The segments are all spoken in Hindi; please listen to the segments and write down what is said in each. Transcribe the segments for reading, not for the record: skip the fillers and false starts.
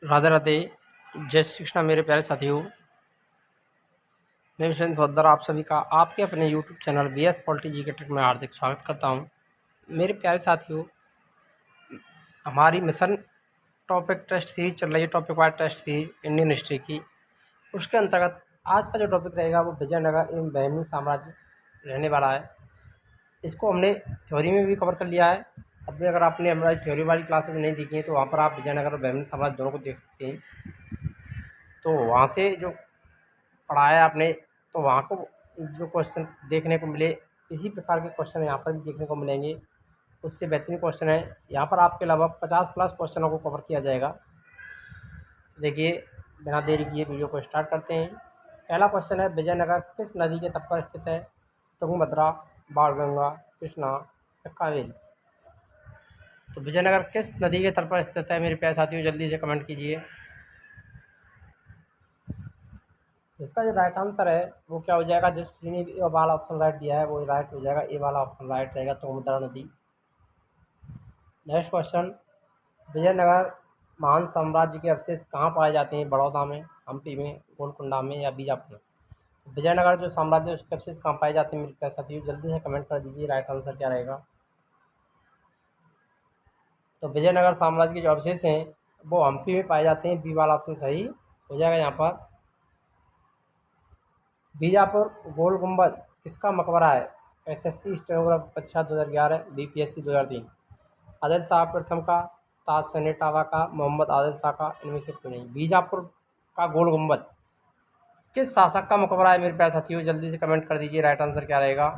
राधे राधे। जय श्री कृष्णा मेरे प्यारे साथियों। मैं विश्वेंद्र पोद्दार आप सभी का आपके अपने YouTube चैनल BS पॉलिटी जी के ट्रिक में हार्दिक स्वागत करता हूं। मेरे प्यारे साथियों, हमारी मिशन टॉपिक टेस्ट सीरीज चल रही है, topic wise test series Indian history की। उसके अंतर्गत आज का जो टॉपिक रहेगा वो विजयनगर एवं बहमनी साम्राज्य रहने वाला है। इसको हमने थ्योरी में भी कवर कर लिया है। अभी अगर आपने हमारी थ्योरी वाली क्लासेज नहीं देखी हैं तो वहाँ पर आप विजयनगर और बहमनी साम्राज्य दोनों को देख सकते हैं। तो वहाँ से जो पढ़ाया आपने, तो वहाँ को जो क्वेश्चन देखने को मिले, इसी प्रकार के क्वेश्चन यहाँ पर भी देखने को मिलेंगे। उससे बेहतरीन क्वेश्चन है। यहाँ पर आपके लगभग 50+ क्वेश्चनों को कवर किया जाएगा। देखिए, बिना देरी किए वीडियो को स्टार्ट करते हैं। पहला क्वेश्चन है, विजयनगर किस नदी के तट पर स्थित है? तुंगभद्रा, बाणगंगा, कृष्णा या कावेरी? तो विजयनगर किस नदी के तट पर स्थित है मेरे प्यारे साथियों? जल्दी से कमेंट कीजिए। इसका जो राइट आंसर है वो क्या हो जाएगा? जिस ने ए वाला ऑप्शन राइट दिया है वो राइट हो जाएगा। ए वाला ऑप्शन राइट रहेगा, तुंगभद्रा नदी। नेक्स्ट क्वेश्चन, विजयनगर महान साम्राज्य के अवशेष कहाँ पाए जाते हैं? बड़ौदा में, हम्पी में, गोलकुंडा में या बीजापुर? विजयनगर जो साम्राज्य है उसके अवशेष कहाँ पाए जाते हैं मेरे प्यारे साथियों? जल्दी से कमेंट कर दीजिए, राइट आंसर क्या रहेगा। तो विजयनगर साम्राज्य के जो अवशेष हैं वो हम्पी में पाए जाते हैं। बी वाला ऑप्शन सही हो जाएगा यहाँ पर। बीजापुर गोल गुंबद किसका मकबरा है? SSC स्टेनोग्राफ परीक्षा 2011, BPSC 2003। आदिल शाह प्रथम का, ताज सनेटावा का, मोहम्मद आदिल शाह का, इनमें से कोई नहीं। बीजापुर का गोल गुंबद किस शासक का मकबरा है मेरे प्यारे साथियों? जल्दी से कमेंट कर दीजिए, राइट आंसर क्या रहेगा।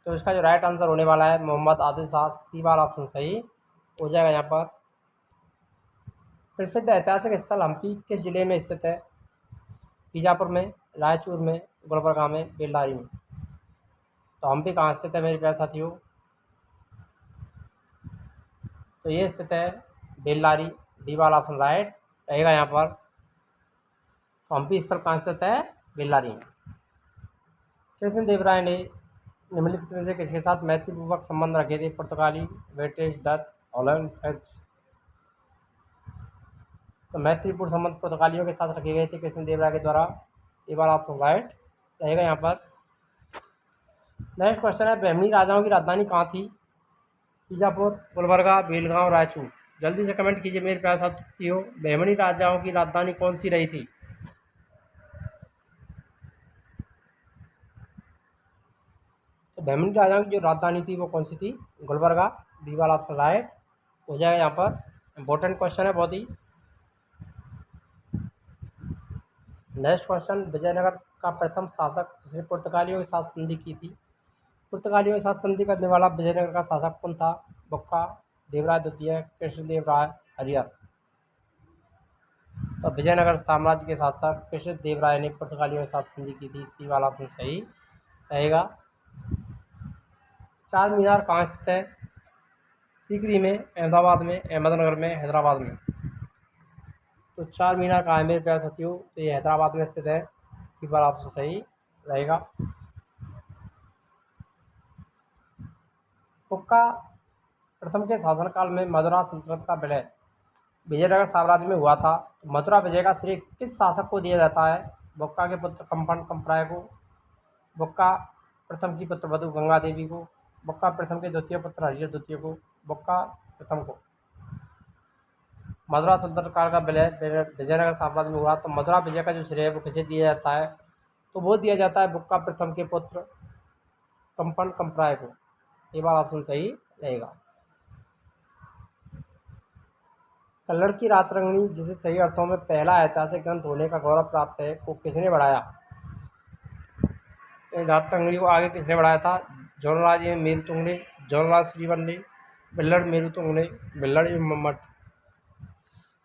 तो इसका जो राइट आंसर होने वाला है मोहम्मद आदिल शाह। सी वाला ऑप्शन सही हो जाएगा यहाँ पर। प्रसिद्ध ऐतिहासिक स्थल हम्पी किस जिले में स्थित है? बीजापुर में, रायचूर में, गुलबर्गा में, बेल्लारी में? तो हम्पी कहाँ स्थित है मेरे प्यारे साथियों? तो ये स्थित है बेल्लारी। डी वाला ऑप्शन राइट रहेगा यहाँ पर। तो हम्पी स्थल कहाँ स्थित है? बेल्लारी में। कृष्णदेवराय ने निम्नलिखित में से किसके साथ मैत्रीपूर्वक संबंध रखे थे? पुर्तगाली, ब्रिटिश, डच, हॉलैंड, फ्रेंच? तो मैत्रीपूर्ण संबंध पुर्तगालियों के साथ रखे गए थे कृष्णदेवराय के द्वारा। ये वाला ऑप्शन राइट रहेगा यहाँ पर। नेक्स्ट क्वेश्चन है, बहमनी राजाओं की राजधानी कहाँ थी? बीजापुर, गुलबर्गा, बेलगांव, रायचूर? जल्दी से कमेंट कीजिए मेरे प्यारे साथियों, बहमनी राजाओं की राजधानी कौन सी रही थी? तो बहमनी राजाओं की जो राजधानी थी वो कौन सी थी? गुलबर्गा। बी वाला ऑप्शन राइट हो जाएगा यहाँ पर। इंपॉर्टेंट क्वेश्चन है बहुत ही। नेक्स्ट क्वेश्चन, विजयनगर का प्रथम शासक जिसने पुर्तगालियों के साथ संधि की थी? पुर्तगालियों के साथ संधि करने वाला विजयनगर का शासक कौन था? बुक्का, देवराय द्वितीय, कृष्णदेवराय, हरिहर? तो विजयनगर साम्राज्य के शासक कृष्णदेवराय ने पुर्तगालियों के साथ संधि की थी। सी वाला ऑप्शन सही रहेगा। चार मीनार कहाँ स्थित है? सीकरी में, अहमदाबाद में, अहमदनगर में, हैदराबाद में? तो चार मीनार कहाँ है मेरे प्यारे साथियों? तो ये हैदराबाद में स्थित है। सी वाला ऑप्शन सही रहेगा। हुक्का प्रथम के शासनकाल में मदुरा सल्तनत का विलय विजयनगर साम्राज्य में हुआ था। मथुरा विजय का श्रेय किस शासक को दिया जाता है? बुक्का के पुत्र कंपन कंपराय को, बुक्का प्रथम की पुत्र वधु गंगा देवी को, बुक्का प्रथम के द्वितीय पुत्र हरिहर द्वितीय को, बुक्का प्रथम को? मथुरा सल्तनत काल का विलय विजयनगर साम्राज्य में हुआ, तो मथुरा विजय का जो श्रेय है वो किसे दिया जाता है? तो वो दिया जाता है बुक्का प्रथम के पुत्र कंपन कंपराय को। ये बार ऑप्शन सही रहेगा। कल्लड़ की रातरंगिणी जिसे सही अर्थों में पहला ऐतिहासिक ग्रंथ होने का गौरव प्राप्त है, को किसने बढ़ाया? रातरंगिणी को आगे किसने बढ़ाया था? जोनराज मेरुतुंग ने, जोनराज श्रीवन ने, बिल्लड़ मेरुतुंग ने, बिल्लड़ मम्मट?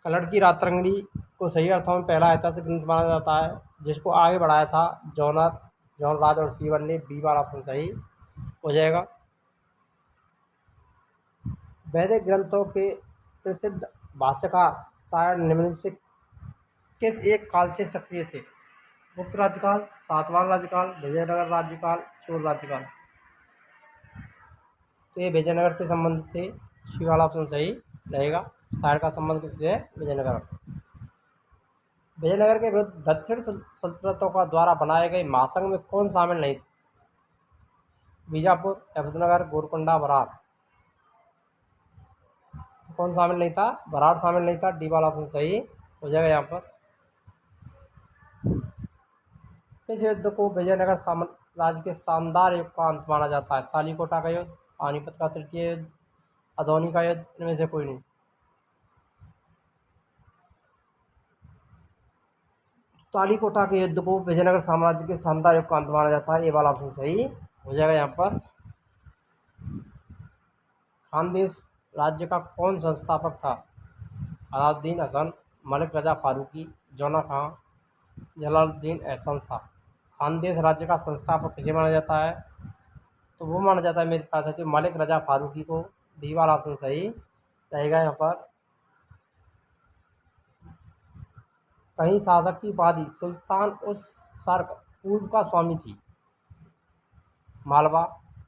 कल्लड़ की रातरंगिणी को सही अर्थों में पहला ऐतिहासिक ग्रंथ माना जाता है, जिसको आगे बढ़ाया था जोनराज और श्रीवन ने। बी वाला ऑप्शन सही हो जाएगा। वैदिक ग्रंथों के प्रसिद्ध भाष्यकार शायद निम्न से किस एक काल से सक्रिय थे? गुप्त राज्यकाल, सातवाहन राज्यकाल, विजयनगर राज्यकाल, चोल राज्यकाल? तो ये विजयनगर से संबंधित थे। सी वाला ऑप्शन सही रहेगा। शायर का संबंध किससे है? विजयनगर। विजयनगर के विरुद्ध दक्षिण सल्तनतों का द्वारा बनाए गए महासंघ में कौन शामिल नहीं था? बीजापुर, अहमदनगर, गोलकुंडा, बरार। कौन शामिल नहीं था? बरार शामिल नहीं था। डी वाला ऑप्शन सही हो जाएगा यहाँ पर। किस युद्ध को विजयनगर साम्राज्य के शानदार युग का अंत माना जाता है? तालीकोटा का युद्ध, पानीपत का तृतीय युद्ध, अदौनी का युद्ध, इनमें से कोई नहीं। तालीकोटा के युद्ध को विजयनगर साम्राज्य के शानदार युग का अंत माना जाता है। ये वाला ऑप्शन सही हो जाएगा यहाँ पर। खानदेश राज्य का कौन संस्थापक था? अलाउद्दीन हसन, मलिक रजा फारूकी, जौना खां, जलालुद्दीन एहसन शाह। खानदेश राज्य का संस्थापक किसे माना जाता है? तो वो माना जाता है मेरे पास है मलिक रजा फारूकी को। डी वाला ऑप्शन सही रहेगा यहाँ पर। कहीं शासक की उपाधि सुल्तान उस सर्क पूर्व का स्वामी थी? मालवा,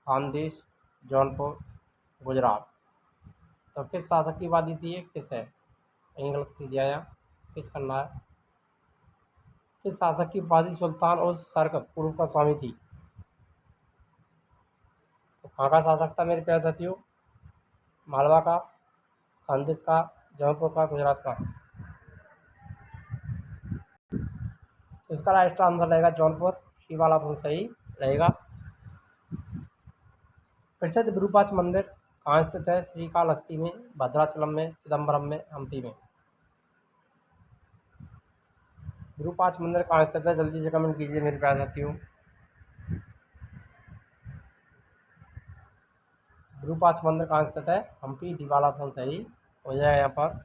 खानदेश, जौनपुर, गुजरात। तो किस शासक की उपाधि थी? ये किस है? कहीं गलत नहीं दिया यहाँ, किस करना है? किस शासक की उपाधि सुल्तान उस सर्क पूर्व का स्वामी थी? तो कहाँ का शासक था मेरे प्यारे साथियों? मालवा का, खानदेश का, जौनपुर का, गुजरात का। तो इसका राइट आंसर रहेगा जौनपुर। सी वाला ऑप्शन सही रहेगा। प्रसिद्ध विरूपाक्ष मंदिर कहाँ स्थित है? श्रीकालहस्ती में, भद्राचलम में, चिदम्बरम में, हम्पी में। विरूपाक्ष मंदिर कहाँ स्थित है? जल्दी से कमेंट कीजिए मेरे प्यारे साथियों। विरूपाक्ष मंदिर कहाँ स्थित है? हम्पी। डी वाला ऑप्शन सही हो जाएगा यहाँ पर।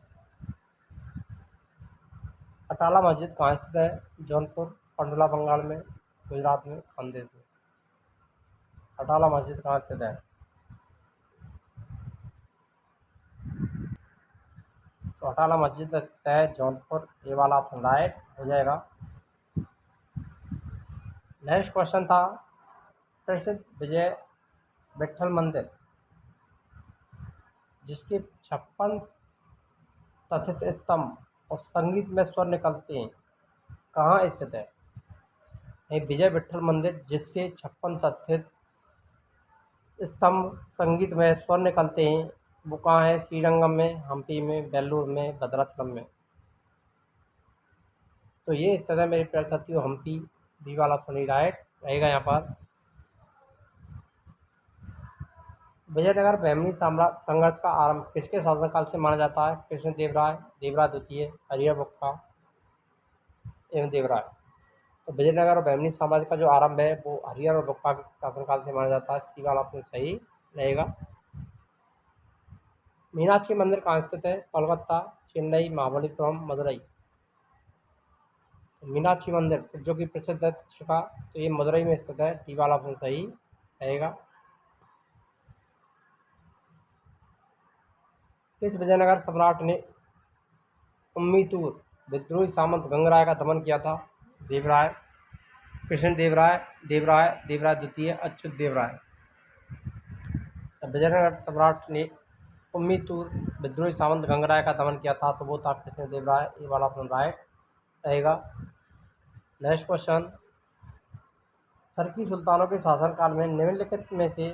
अटाला मस्जिद कहाँ स्थित है? जौनपुर, पंडला बंगाल में, गुजरात में, खानदेश में। अटाला मस्जिद कहाँ स्थित है? तो अटाला मस्जिद स्थित है जौनपुर। ये वाला ऑप्शन राइट हो जाएगा। नेक्स्ट क्वेश्चन था प्रसिद्ध विजय विट्ठल मंदिर जिसके 56 तथित स्तंभ और संगीत में स्वर निकलते हैं कहाँ स्थित है? ये विजय विट्ठल मंदिर जिससे 56 तथित स्तंभ संगीत में स्वर निकलते हैं वो कहाँ है? श्रीरंगम में, हम्पी में, बेल्लूर में, भद्राचलम में। तो ये स्थित है मेरे प्यारे साथियों हम्पी। बी वाला ऑप्शन राइट रहेगा यहाँ पर। विजयनगर बहमनी साम्राज्य संघर्ष का आरंभ किसके शासनकाल से माना जाता है? कृष्णदेव राय, देवराय द्वितीय, हरिहर बुक्का एवं देवराय। तो विजयनगर और बहमनी साम्राज्य का जो आरंभ है वो हरिहर और बुक्का के शासनकाल से माना जाता है। सी वाला ऑप्शन सही रहेगा। मीनाक्षी मंदिर कहाँ स्थित है? कोलकाता, चेन्नई, महाबलीपुरम, मदुरई। तो मीनाक्षी मंदिर जो कि प्रसिद्ध है का, तो ये मदुरई में स्थित है। डी वाला ऑप्शन सही रहेगा। किस विजयनगर सम्राट ने उम्मीतूर विद्रोही सामंत गंगराय का दमन किया था? देवराय, कृष्ण देवराय, देवराय द्वितीय, अच्युत देवराय। विजयनगर सम्राट ने उम्मीतूर विद्रोही सामंत गंगराय का दमन किया था तो वो था कृष्ण देवराय। ये वाला ऑप्शन राइट रहेगा। नेक्स्ट क्वेश्चन, सरकी सुल्तानों के शासनकाल में निम्नलिखित में से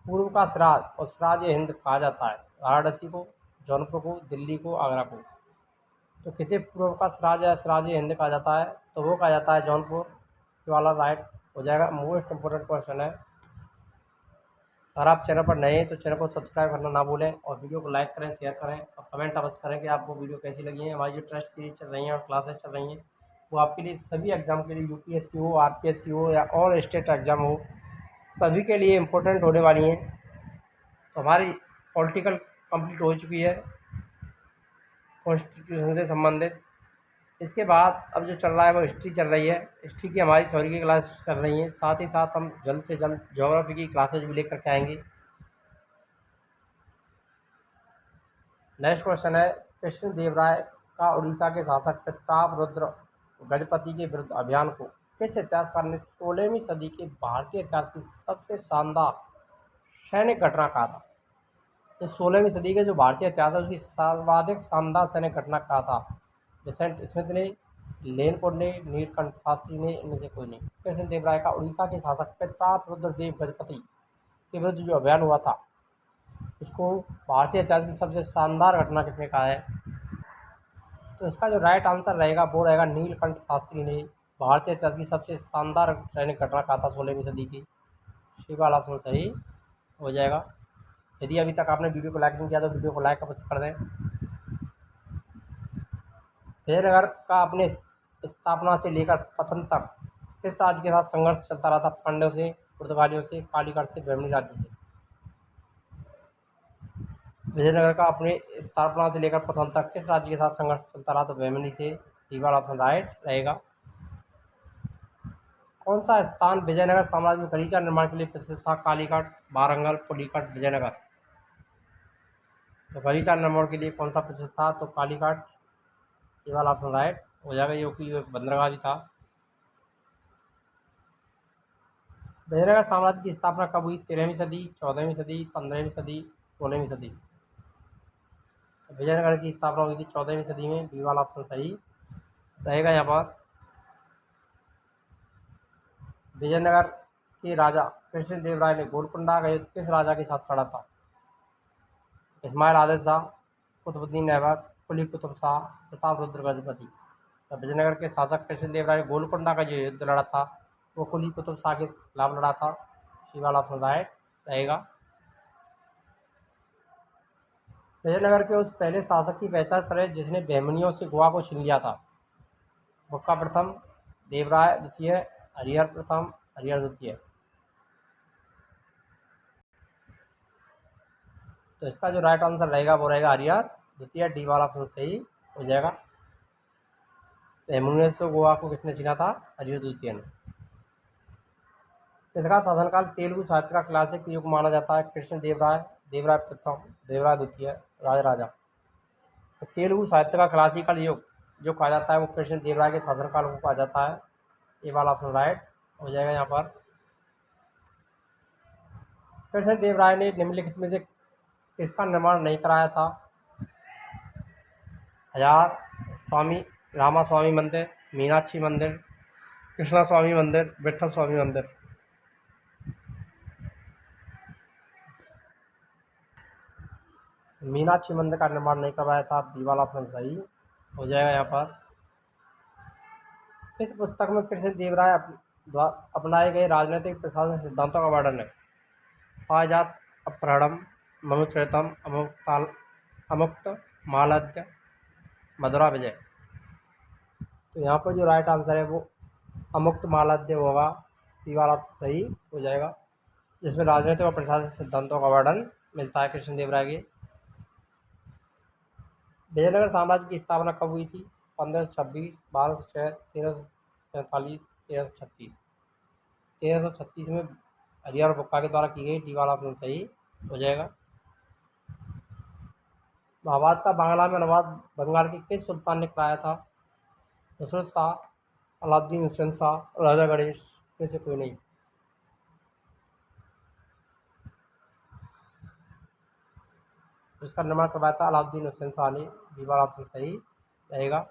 पूर्व का सिराज और सिराज हिंद कहा जाता है? वाराणसी को, जौनपुर को, दिल्ली को, आगरा को। तो किसे पूर्व का सिराज या सिराज हिंद कहा जाता है? तो वो कहा जाता है जौनपुर। ये वाला राइट हो जाएगा। मोस्ट इंपोर्टेंट क्वेश्चन है। अगर आप चैनल पर नए हैं तो चैनल को सब्सक्राइब करना ना भूलें और वीडियो को लाइक करें, शेयर करें और कमेंट अवश्य करें कि आपको वीडियो कैसी लगी है। हमारी जो टेस्ट सीरीज चल रही है और क्लासेस चल रही हैं वो आपके लिए सभी एग्जाम के लिए यूपीएससी हो, आरपीएससी हो या और स्टेट एग्जाम हो सभी के लिए इम्पोर्टेंट होने वाली हैं। तो हमारी पॉलिटिकल कंप्लीट हो चुकी है कॉन्स्टिट्यूशन से संबंधित। इसके बाद अब जो चल रहा है वो हिस्ट्री चल रही है। हिस्ट्री की हमारी थ्योरी की क्लास चल रही हैं। साथ ही साथ हम जल्द से जल्द ज्योग्राफी की क्लासेज भी लेकर के आएंगे। नेक्स्ट क्वेश्चन है कृष्णदेवराय का उड़ीसा के शासक प्रतापरुद्र गजपति के विरुद्ध अभियान को किस इतिहासकार ने 16वीं सदी के भारतीय इतिहास की सबसे शानदार सैनिक घटना कहा था? इस 16वीं सदी के जो भारतीय इतिहास है उसकी सर्वाधिक शानदार सैनिक घटना कहा था? बेसेंट स्मिथ ने, लेनपुर ने, नीलकंठ शास्त्री ने, इनमें से कोई नहीं। कृष्णदेव राय का उड़ीसा के शासक प्रताप रुद्रदेव गजपति के विरुद्ध जो अभियान हुआ था, उसको भारतीय इतिहास की सबसे शानदार घटना किसने कहा है? तो इसका जो राइट आंसर रहेगा वो रहेगा नीलकंठ शास्त्री ने भारतीय इतिहास की सबसे शानदार सैनिक घटना कहा था 16वीं सदी की। सी वाला ऑप्शन सही हो जाएगा। यदि अभी तक आपने वीडियो को लाइक नहीं किया तो वीडियो को लाइक अवश्य कर दें। विजयनगर का अपने स्थापना से लेकर पतन तक किस राज्य के साथ संघर्ष चलता रहा था? पांड्यों से, पुर्तगालियों से, कालीगढ़ से, बहमनी राज्य से। विजयनगर का अपने स्थापना से लेकर पतन तक किस राज्य के साथ संघर्ष चलता रहा? तो बहमनी से। डी वाला ऑप्शन राइट रहेगा। कौन सा स्थान विजयनगर साम्राज्य में गलीचा निर्माण के लिए प्रसिद्ध था? कालीघाट, वारंगल, पुलिकट, विजयनगर। तो गलीचा निर्माण के लिए कौन सा प्रसिद्ध था? तो कालीघाट। ये वाला ऑप्शन राइट हो जाएगा, जो कि एक बंदरगाह भी था। विजयनगर साम्राज्य की स्थापना कब हुई? 13वीं सदी, 14वीं सदी, 15वीं सदी, 16वीं सदी। तो विजयनगर की स्थापना हुई थी 14वीं सदी में। बी वाला ऑप्शन सही रहेगा यहाँ पर। विजयनगर के राजा कृष्णदेव राय ने गोलकुंडा का युद्ध किस राजा के साथ लड़ा था? इस्माइल आदिल शाह, कुतुबुद्दीन ऐबक, कुली कुतुब शाह, प्रताप रुद्र गजपति। तो विजयनगर के शासक कृष्णदेव राय ने गोलकुंडा का जो युद्ध लड़ा था वो कुली कुतुब शाह के खिलाफ लड़ा था। सी वाला ऑप्शन राइट रहेगा। विजयनगर के उस पहले शासक की पहचान करें जिसने बहमनियों से गोवा को छीन लिया था। बुक्का प्रथम, देवराय द्वितीय, हरिहर प्रथम, हरिहर द्वितीय। तो इसका जो राइट आंसर रहेगा वो रहेगा हरिहर द्वितीय। डी वाला ऑप्शन सही हो जाएगा। बहमनियों से गोवा को किसने छीना था? हरिहर द्वितीय ने। इसका शासनकाल तेलुगु साहित्य का क्लासिक युग माना जाता है? कृष्णदेव राय, देवराय प्रथम, देवराय द्वितीय, राजराजा। तो तेलुगु साहित्य का क्लासिकल युग जो कहा जाता है वो कृष्णदेव राय के शासनकाल को कहा जाता है। ये वाला ऑप्शन राइट हो जाएगा यहाँ पर। कृष्णदेव राय ने निम्नलिखित में से किसका निर्माण नहीं कराया था? हजार स्वामी रामा स्वामी मंदिर, मीनाक्षी मंदिर, कृष्णा स्वामी मंदिर, विठल स्वामी मंदिर। मीनाक्षी मंदिर का निर्माण नहीं करवाया था। बी वाला ऑप्शन सही हो जाएगा यहाँ पर। इस पुस्तक में कृष्णदेव राय अपनाए गए राजनीतिक प्रशासन सिद्धांतों का वर्णन है? पारिजात, अपहरणम, मनुचरितम, अमुक्त मालध्य, मधुरा विजय। तो यहाँ पर जो राइट आंसर है वो अमुक्त मालध्य होगा। सी वाला सही हो जाएगा, जिसमें राजनीतिक और प्रशासनिक सिद्धांतों का वर्णन मिलता है कृष्णदेव राय के। विजयनगर साम्राज्य की स्थापना कब हुई थी? 1526, 1206, 1347, 1336। 1336 में हरिहर और बुक्का के द्वारा की गई। डी वाला ऑप्शन सही हो जाएगा। महाभारत का बांग्ला में अनुवाद बंगाल के किस सुल्तान ने कराया था? नुसरत शाह, अलाउद्दीन हुसैन शाह, राजा गणेश में से कोई नहीं। तो इसका निर्माण करवाया था अलाउद्दीन हुसैन शाह ने। बी वाला ऑप्शन सही रहेगा।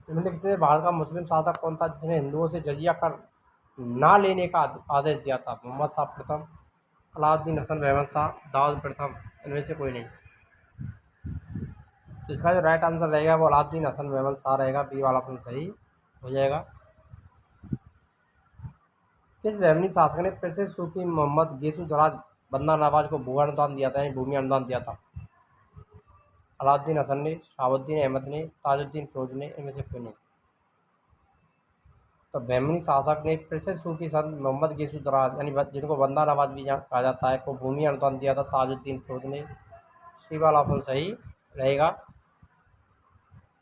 निम्नलिखित से भारत का मुस्लिम शासक कौन था जिसने हिंदुओं से जजिया कर ना लेने का आदेश दिया था? मोहम्मद शाह प्रथम, अलाउद्दीन हसन महमद शाह, दाऊद प्रथम। इनमें से कोई नहीं। तो इसका जो राइट आंसर रहेगा वो अलाउद्दीन हसन महमद शाह रहेगा। बी वाला ऑप्शन सही हो जाएगा। किस बहमनी शासक ने प्रसिद्ध सूफी मोहम्मद गेसू दराज बंदा नवाज को भूमि अनुदान दिया था? भूमि अनुदान दिया था? अलाउद्दीन हसन ने, शहाबुद्दीन अहमद ने, ताजुद्दीन फिरोज ने। इनमें से कोई नहीं। तो बहमनी शासक ने प्रसिद्ध सूफी संत मोहम्मद गेसू दराज यानी जिनको बंदा नवाज भी कहा जाता है को भूमि अनुदान दिया था ताजुद्दीन फिरोज ने। सी वाला ऑप्शन सही रहेगा।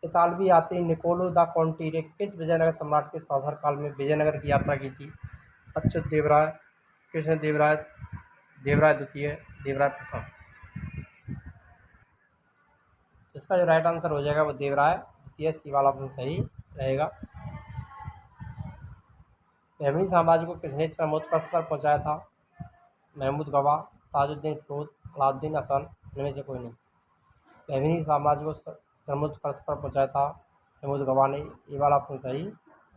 इतालवी यात्री निकोलो दा कॉन्टी ने किस विजयनगर सम्राट के शासनकाल में विजयनगर की यात्रा की थी? अच्युत देवराय, कृष्ण देवराय, देवराय द्वितीय, देवराय प्रथम। इसका जो राइट आंसर हो जाएगा वो देवराय द्वितीय। सी वाला ऑप्शन सही रहेगा। बहमनी साम्राज्य को किसने चरमोत्कर्ष पर पहुंचाया था? महमूद गवाह, ताजुद्दीन फिरोज, अलाउद्दीन हसन। इनमें से कोई नहीं। बहमीनी साम्राज्य को सर्वोच्च कर्ष पर पहुँचाया था महमूद गवा ने, ये वाला ऑप्शन सही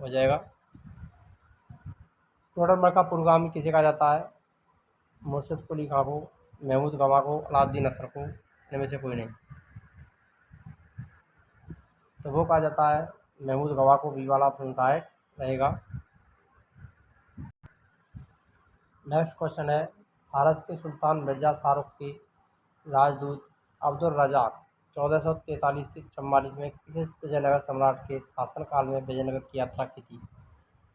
हो जाएगा। टोडरमल का पूर्वगामी किसे कहा जाता है? मुर्शिद कुली खां को, महमूद गवा को, अलाउद्दीन असर को, इनमें से कोई नहीं। तो वो कहा जाता है महमूद गवा को, बी वाला ऑप्शन राइट रहेगा। नेक्स्ट क्वेश्चन है, फारस के सुल्तान मिर्जा शाहरुख के राजदूत अब्दुल रज़ाक 1443 से 44 में किस विजयनगर सम्राट के शासनकाल में विजयनगर की यात्रा की थी?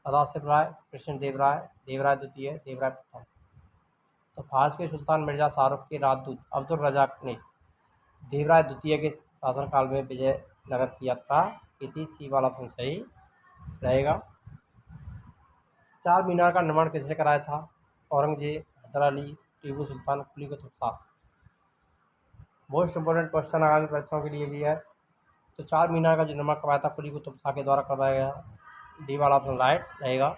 सदाशिव राय, कृष्णदेव राय, देवराय द्वितीय, देवराय प्रथम। तो फारस के सुल्तान मिर्जा शाहरुख के राजदूत अब्दुल रज़ाक ने देवराय द्वितीय के शासनकाल में विजयनगर की यात्रा की थी, सी वाला ऑप्शन सही रहेगा। चार मीनार का निर्माण किसने कराया था? Aurangzeb, Haidar Ali, Tipu Sultan, Quli Qutb Shah. Most important question आगामी परीक्षाओं के लिए भी है। तो चार मीनार का जो निर्माण करवाया था कुली कुतुब शाह के द्वारा करवाया गया, डी वाला ऑप्शन राइट रहेगा।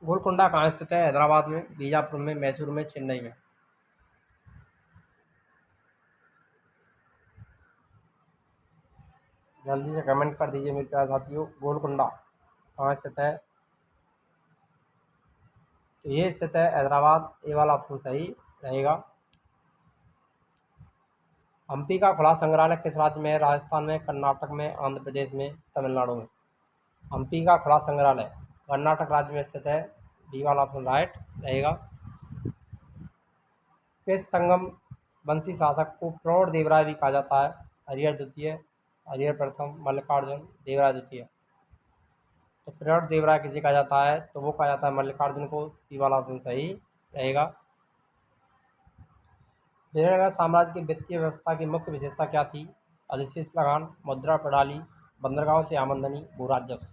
गोलकुंडा कहाँ स्थित है? हैदराबाद में, बीजापुर में, मैसूर में, चेन्नई में। जल्दी से कमेंट कर दीजिए मेरे प्यारे साथियों, गोलकुंडा कहाँ स्थित है? तो ये स्थित है हैदराबाद, ए वाला ऑप्शन सही रहेगा। हम्पी का खुला संग्रहालय किस राज्य में है? राजस्थान में, कर्नाटक में, आंध्र प्रदेश में, तमिलनाडु में। हम्पी का खुला संग्रहालय कर्नाटक राज्य में स्थित है, डी वाला ऑप्शन राइट रहेगा। किस संगम वंशी शासक को प्रौढ़ देवराय भी कहा जाता है? हरिहर द्वितीय, हरिहर प्रथम, मल्लिकार्जुन, देवराय द्वितीय। तो प्रौढ़ देवराय किसे कहा जाता है? तो वो कहा जाता है मल्लिकार्जुन को, सी वाला ऑप्शन सही रहेगा। विजयनगर साम्राज्य की वित्तीय व्यवस्था की मुख्य विशेषता क्या थी? अधिशेष लगान, मुद्रा प्रणाली, बंदरगाहों से आमदनी, भू राजस्व।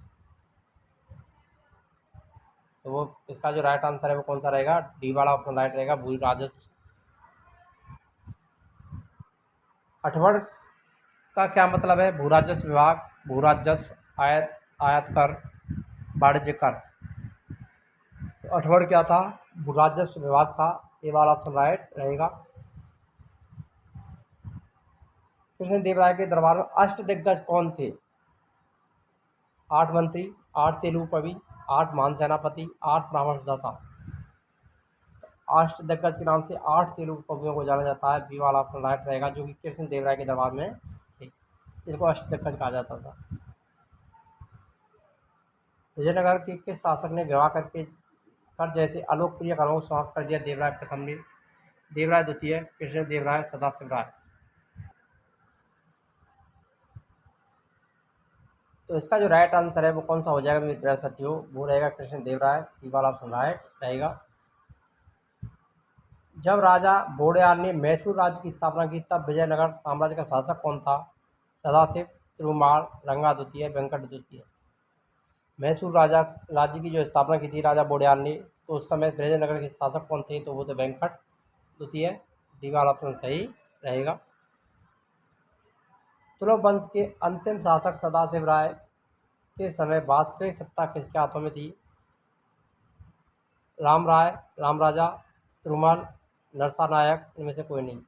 तो वो इसका जो राइट आंसर है वो कौन सा रहेगा? डी वाला ऑप्शन राइट रहेगा, भू राजस्व। अठवड़ का क्या मतलब है? भू राजस्व विभाग, भू राजस्व, आयात कर, वाणिज्य कर। तो अठवड़ क्या था? भू राजस्व विभाग था, ये वाला ऑप्शन राइट रहेगा। कृष्णदेव राय के दरबार में अष्टदिग्गज कौन थे? 8 मंत्री, 8 तेलुगु कवि, 8 महान सेनापति, 8 परामर्शदाता। अष्टदिग्गज के नाम से 8 तेलुगु कवियों को जाना जाता है, बी वाला ऑप्शन राइट रहेगा, जो कि कृष्णदेव राय के दरबार में थे। इनको अष्टदिग्गज कहा जाता था। विजयनगर के किस शासक ने विवाह करके कर जैसे अलोकप्रिय करों को समाप्त कर दिया? देवराय प्रथम ने, देवराय द्वितीय, कृष्णदेव राय, सदाशिव राय। तो इसका जो राइट आंसर है वो कौन सा हो जाएगा मेरे प्यारे साथियों? वो रहेगा कृष्णदेव राय, सी वाला ऑप्शन राइट रहेगा। जब राजा बोड़याल ने मैसूर राज्य की स्थापना की तब विजयनगर साम्राज्य का शासक कौन था? सदाशिव, तिरुमाल, रंगा द्वितीय, वेंकट द्वितीय। मैसूर राज्य की जो स्थापना की थी राजा बोड़याल ने, तो उस समय विजयनगर के शासक कौन थे? तो वो थे वेंकट द्वितीय, डी वाला ऑप्शन सही रहेगा। तुगलक वंश के अंतिम शासक सदाशिव राय के समय वास्तविक सत्ता किसके हाथों में थी? राम राय, राम राजा, तिरुमल, नरसा नायक, इनमें से कोई नहीं।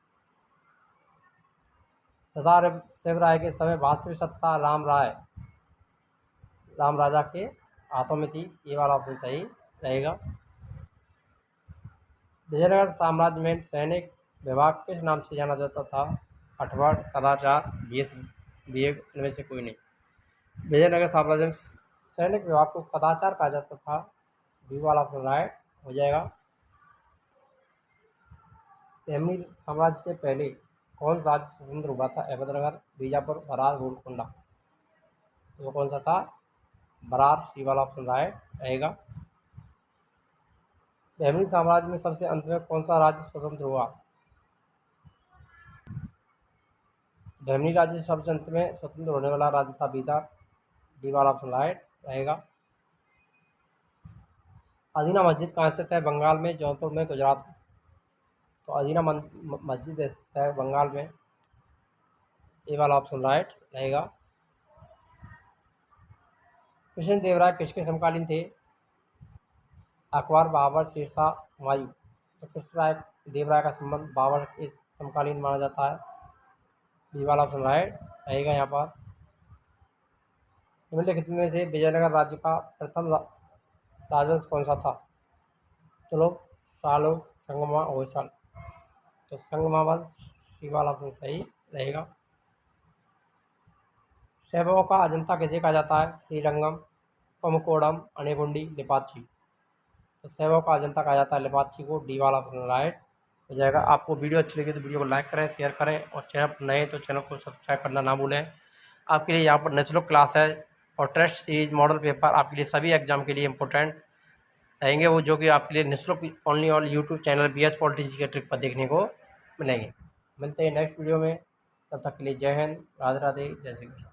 सदाशिव राय के समय वास्तविक सत्ता राम राजा के हाथों में थी, ये वाला ऑप्शन सही रहेगा। विजयनगर साम्राज्य में सैनिक विभाग किस नाम से जाना जाता था? अठवड़, कदाचार, विवेक, इनमें से कोई नहीं। विजयनगर साम्राज्य में सैनिक विभाग को कदाचार कहा जाता था, बी वाला ऑप्शन राइट हो जाएगा। तैमूर साम्राज्य से पहले कौन सा राज्य स्वतंत्र हुआ था? अहमदनगर, बीजापुर, बरार, गोलकुंडा। तो वो कौन सा था? बरार, सी वाला ऑप्शन राइट रहेगा। तैमूर साम्राज्य में सबसे अंत में कौन सा राज्य स्वतंत्र हुआ? तैमूरी राज्य से सबसे अंत में स्वतंत्र होने वाला राज्य था बीदर, डी वाला ऑप्शन राइट रहेगा। अदीना मस्जिद कहाँ स्थित है? बंगाल में, जौनपुर में, गुजरात में। तो अदीना मस्जिद स्थित है बंगाल में, ए वाला ऑप्शन राइट रहेगा। कृष्णदेव राय किसके समकालीन थे? अकबर, बाबर, शेरशाह, हुमायूं। तो कृष्णदेव राय का संबंध बाबर के समकालीन माना जाता है। बी वाला ऑप्शन राइट रहेगा यहाँ पर। निम्नलिखित में से विजयनगर राज्य का प्रथम राजवंश कौन सा था? तुलुक, सालुक, संगमा, होयसल। तो संगमा वंश, सी वाला ऑप्शन सही रहेगा। शैवों का अजंता किसे कहा जाता है? श्रीरंगम, कुम्भकोणम, अनेगुंडी, लेपाक्षी। तो शैवों का अजंता कहा जाता है लेपाक्षी को, डी वाला ऑप्शन राइट हो जाएगा। आपको वीडियो अच्छी लगी तो वीडियो को लाइक करें, शेयर करें और चैनल पर नए तो चैनल को सब्सक्राइब करना ना भूलें। आपके लिए यहाँ पर नेचुरल क्लास है और टेस्ट सीरीज मॉडल पेपर आपके लिए सभी एग्जाम के लिए इंपॉर्टेंट रहेंगे, वो जो कि आपके लिए निःशुल्क ओनली और YouTube channel BS polity GK trick पर देखने को मिलेंगे। मिलते हैं नेक्स्ट वीडियो में, तब तक के लिए जय हिंद, राधे राधे, जय श्री कृष्ण।